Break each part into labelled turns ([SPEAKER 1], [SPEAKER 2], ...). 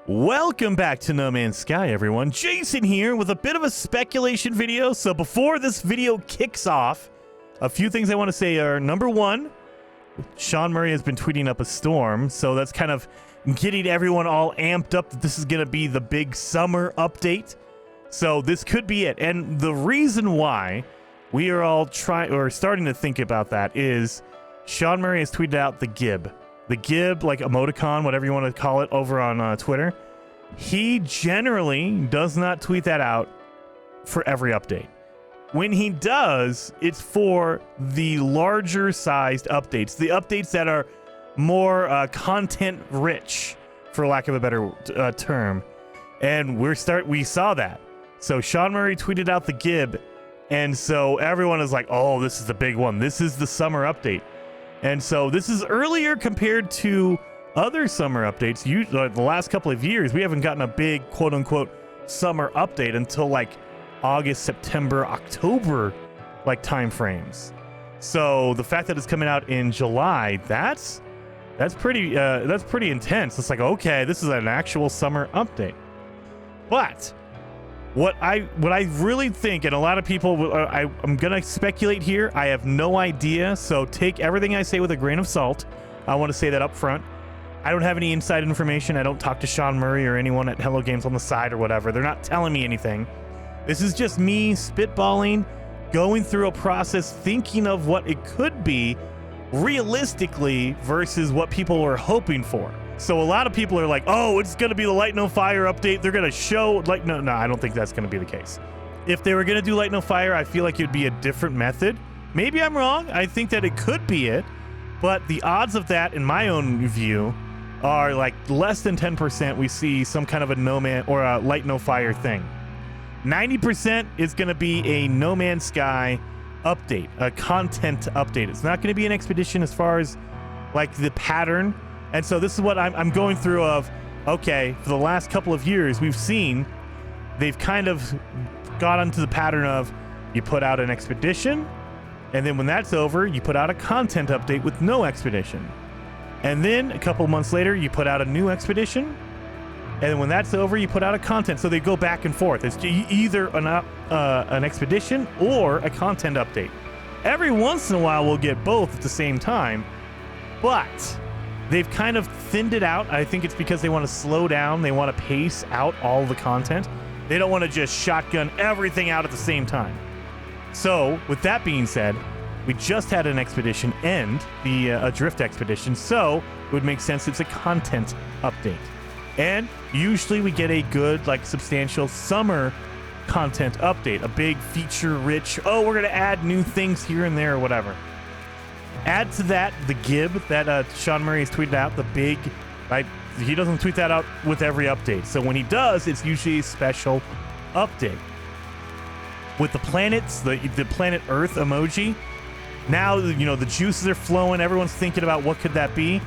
[SPEAKER 1] Welcome back to No Man's Sky, everyone. Jason here with a bit of a speculation video. So before this video kicks off, a few things I want to say are, number one, Sean Murray has been tweeting up a storm, so that's kind of getting everyone all amped up that this is going to be the big summer update. So this could be it. And the reason why we are all starting to think about that is Sean Murray has tweeted out the GIB. The GIB, like emoticon, whatever you want to call it, over on Twitter. He generally does not tweet that out for every update. When he does, it's for the larger sized updates, the updates that are more content rich, for lack of a better term. And we saw that. So Sean Murray tweeted out the GIB, and so everyone is like, oh, this is the big one. This is the summer update. And so this is earlier compared to other summer updates. The last couple of years, we haven't gotten a big quote-unquote summer update until like August, September, October like time frames. So the fact that it's coming out in July, that's pretty intense. It's like, okay, this is an actual summer update. But what I really think, and a lot of people, I'm gonna speculate here. I have no idea, so take everything I say with a grain of salt. I want to say that up front. I don't have any inside information. I don't talk to Sean Murray or anyone at Hello Games on the side or whatever. They're not telling me anything. This is just me spitballing, going through a process, thinking of what it could be realistically versus what people are hoping for. So a lot of people are like, oh, it's going to be the Light No Fire update. They're going to show no, I don't think that's going to be the case. If they were going to do Light No Fire, I feel like it'd be a different method. Maybe I'm wrong. I think that it could be it, but the odds of that, in my own view, are like less than 10% we see some kind of a No Man or a Light No Fire thing. 90% is going to be a No Man's Sky update, a content update. It's not going to be an expedition as far as like the pattern. And so this is what I'm going through of, okay, for the last couple of years, we've seen they've kind of got onto the pattern of you put out an expedition, and then when that's over, you put out a content update with no expedition. And then a couple months later, you put out a new expedition, and then when that's over, you put out a content. So they go back and forth. It's either an expedition or a content update. Every once in a while, we'll get both at the same time, but they've kind of thinned it out. I think it's because they want to slow down. They want to pace out all the content. They don't want to just shotgun everything out at the same time. So, with that being said, we just had an expedition end, a drift expedition, so it would make sense it's a content update. And usually we get a good, like, substantial summer content update, a big feature-rich, oh, we're going to add new things here and there or whatever. Add to that the GIB that Sean Murray has tweeted out, the big, he doesn't tweet that out with every update. So when he does, it's usually a special update. With the planets, the planet Earth emoji, now, the juices are flowing. Everyone's thinking about what could that be.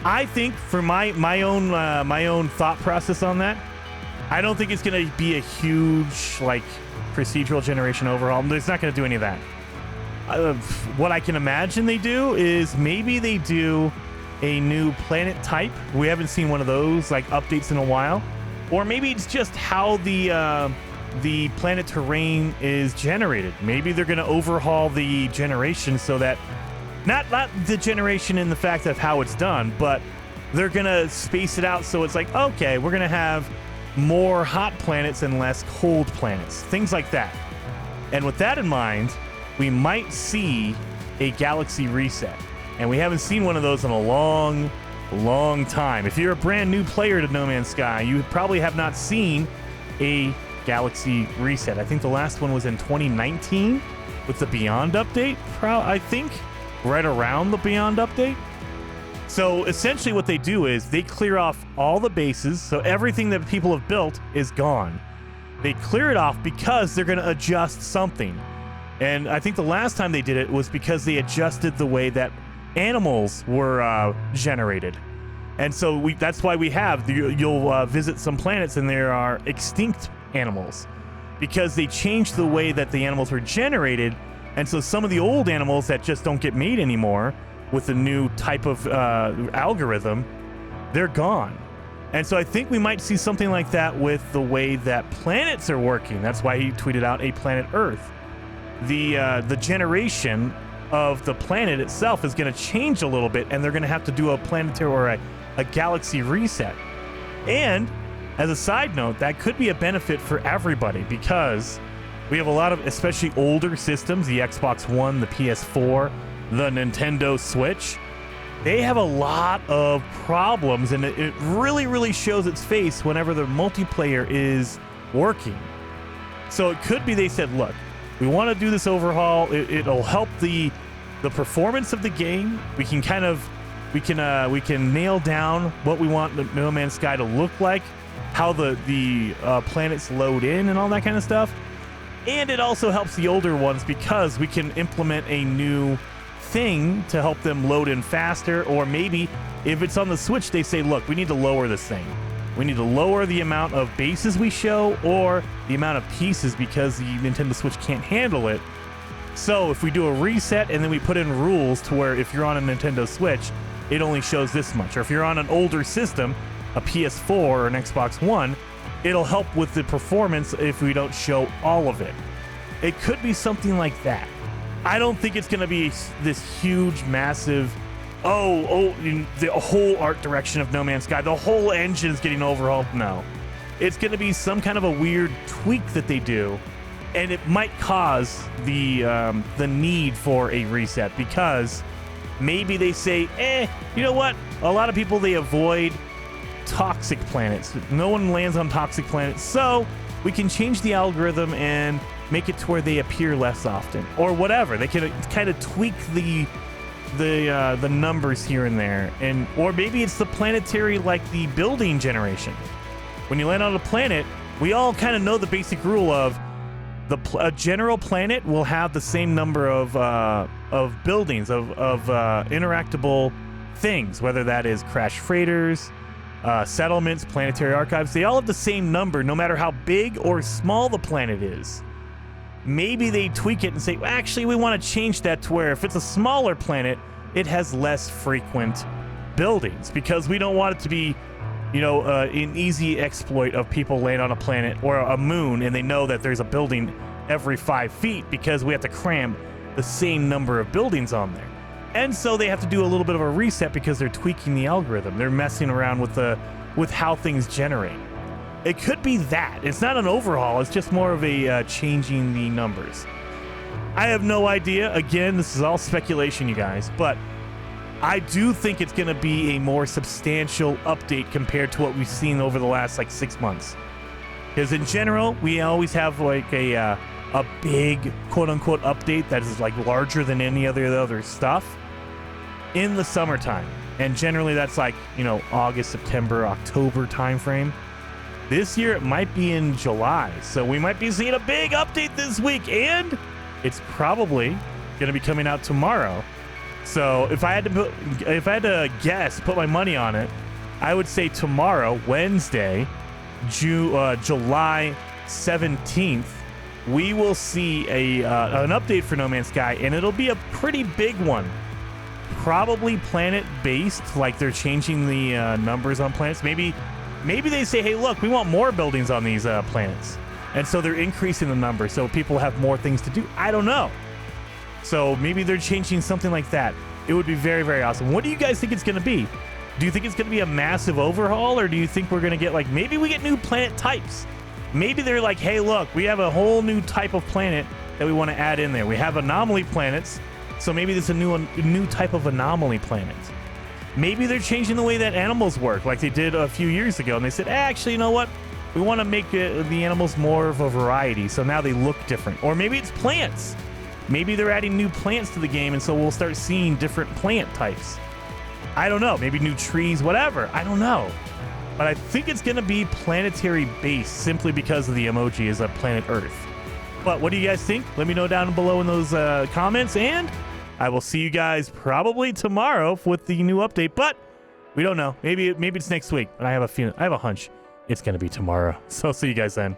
[SPEAKER 1] I think for my own thought process on that, I don't think it's going to be a huge, like, procedural generation overhaul. It's not going to do any of that. What I can imagine they do is maybe they do a new planet type. We haven't seen one of those like updates in a while, or maybe it's just how the planet terrain is generated. Maybe they're going to overhaul the generation so that not the generation in the fact of how it's done, but they're going to space it out so it's like, okay, we're going to have more hot planets and less cold planets, things like that. And with that in mind, we might see a galaxy reset. And we haven't seen one of those in a long, long time. If you're a brand new player to No Man's Sky, you probably have not seen a galaxy reset. I think the last one was in 2019 with the Beyond update, I think, right around the Beyond update. So essentially what they do is they clear off all the bases, so everything that people have built is gone. They clear it off because they're going to adjust something. And I think the last time they did it was because they adjusted the way that animals were generated. And so that's why we have, you'll visit some planets and there are extinct animals because they changed the way that the animals were generated. And so some of the old animals that just don't get made anymore with the new type of algorithm, they're gone. And so I think we might see something like that with the way that planets are working. That's why he tweeted out a planet Earth. The generation of the planet itself is going to change a little bit, and they're going to have to do a planetary or a galaxy reset. And as a side note, that could be a benefit for everybody because we have a lot of, especially older systems, the Xbox One, the PS4, the Nintendo Switch. They have a lot of problems, and it really, really shows its face whenever the multiplayer is working. So it could be they said, look, we want to do this overhaul. It'll help the performance of the game. We can we can nail down what we want the No Man's Sky to look like, how the planets load in and all that kind of stuff. And it also helps the older ones because we can implement a new thing to help them load in faster. Or maybe if it's on the Switch, they say, look, we need to lower this thing. We need to lower the amount of bases we show or the amount of pieces because the Nintendo Switch can't handle it. So if we do a reset and then we put in rules to where if you're on a Nintendo Switch, it only shows this much. Or if you're on an older system, a PS4 or an Xbox One, it'll help with the performance if we don't show all of it. It could be something like that. I don't think it's going to be this huge, massive, the whole art direction of No Man's Sky, the whole engine's getting overhauled. No. It's going to be some kind of a weird tweak that they do, and it might cause the need for a reset because maybe they say, you know what? A lot of people, they avoid toxic planets. No one lands on toxic planets, so we can change the algorithm and make it to where they appear less often or whatever. They can kind of tweak the numbers here and there, and or maybe it's the planetary, like the building generation. When you land on a planet, we all kind of know the basic rule of a general planet will have the same number of buildings of interactable things, whether that is crash freighters, settlements, planetary archives. They all have the same number no matter how big or small the planet is. Maybe they tweak it and say, well, actually, we want to change that to where if it's a smaller planet, it has less frequent buildings because we don't want it to be, an easy exploit of people land on a planet or a moon and they know that there's a building every 5 feet because we have to cram the same number of buildings on there. And so they have to do a little bit of a reset because they're tweaking the algorithm. They're messing around with how things generate. It could be that. It's not an overhaul. It's just more of a changing the numbers. I have no idea. Again, this is all speculation, you guys. But I do think it's going to be a more substantial update compared to what we've seen over the last 6 months. Because in general, we always have a big quote-unquote update that is larger than any other stuff in the summertime. And generally that's August, September, October timeframe. This year, it might be in July, so we might be seeing a big update this week, and it's probably going to be coming out tomorrow. So if I had to guess, put my money on it, I would say tomorrow, Wednesday, July 17th, we will see an update for No Man's Sky, and it'll be a pretty big one. Probably planet-based, like they're changing the numbers on planets. Maybe they say, hey, look, we want more buildings on these planets. And so they're increasing the number so people have more things to do. I don't know. So maybe they're changing something like that. It would be very, very awesome. What do you guys think it's going to be? Do you think it's going to be a massive overhaul, or do you think we're going to get maybe we get new planet types? Maybe they're like, hey, look, we have a whole new type of planet that we want to add in there. We have anomaly planets, so maybe there's a new type of anomaly planet. Maybe they're changing the way that animals work like they did a few years ago, and they said, actually, you know what? We want to make the animals more of a variety, so now they look different. Or maybe it's plants. Maybe they're adding new plants to the game, and so we'll start seeing different plant types. I don't know. Maybe new trees, whatever. I don't know. But I think it's going to be planetary based simply because of the emoji is a planet Earth. But what do you guys think? Let me know down below in those comments, and I will see you guys probably tomorrow with the new update, but we don't know. Maybe it's next week, but I have a hunch it's going to be tomorrow. So see you guys then.